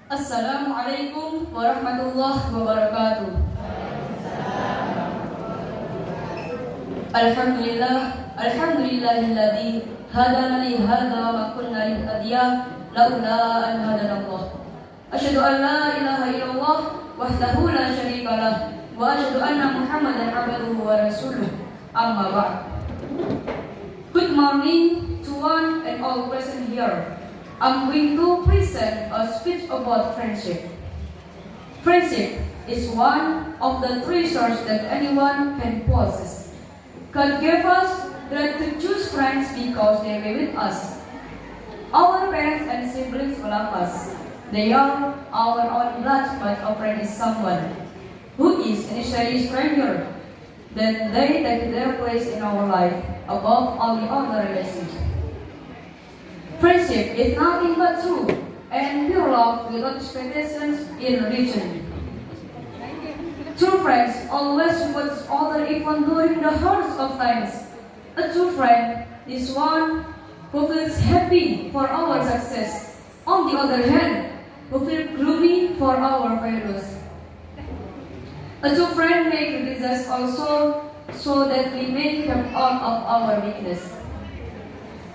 Assalamualaikum warahmatullahi wabarakatuh. Alhamdulillahilladzi hadana li hadza wa ma kunna linahtadiya laula an hadana Allah. Asyhadu an la ilaha illallah wahdahu la syarika lah wa asyhadu anna Muhammadan abduhu wa rasuluh. Amma ba'd. Good morning to one and all present here. I'm going to present a speech about friendship. Friendship is one of the treasures that anyone can possess. God gave us right to choose friends because they were with us. Our parents and siblings love us. They are our own blood, but a friend is someone who is initially stranger. Then they take their place in our life above all the other relations. Friendship is nothing but true and pure love without expectations in religion. True friends always supports other even during the hardest of times. A true friend is one who feels happy for our success. On the other hand, who feels gloomy for our failures. A true friend may criticize also so that we may come out of our weakness.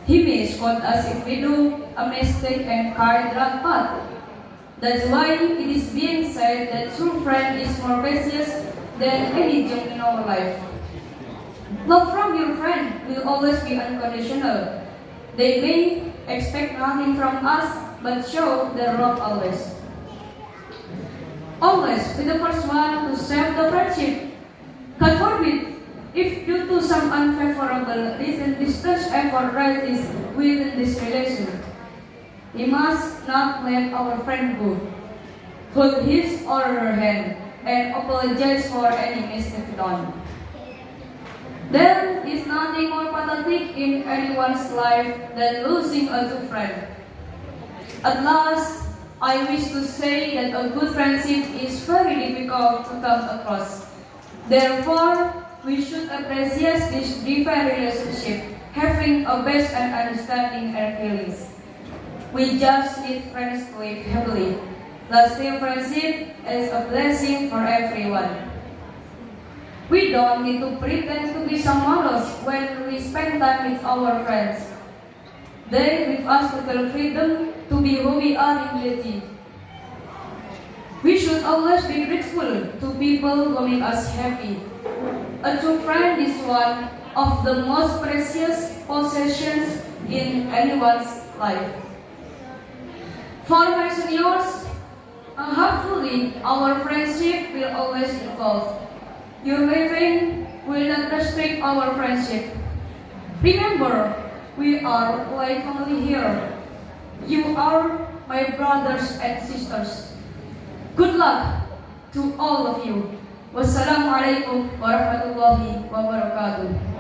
He may scold us if we do a mistake and carry the wrong path. That's why it is being said that true friend is more precious than any gem in our life. Love from your friend will always be unconditional. They may expect nothing from us but show their love always. Always be the first one to save the friendship. God forbid, if due to some unfavorable reason distance effort rises within this relation, we must not let our friend go. Hold his or her hand and apologize for any mistake done. There is nothing more pathetic in anyone's life than losing a true friend. At last, I wish to say that a good friendship is very difficult to come across. Therefore, we should appreciate this divine relationship, having a best and understanding and feelings. We just need friends to live happily. Lasting friendship is a blessing for everyone. We don't need to pretend to be someone else when we spend time with our friends. They give us total freedom to be who we are in reality. We should always be grateful to people who make us happy. A true friend is one of the most precious possessions in anyone's life. For my seniors, hopefully our friendship will always evolve. Your living will not restrict our friendship. Remember, we are like family here. You are my brothers and sisters. Good luck to all of you. Wassalamualaikum warahmatullahi wabarakatuh.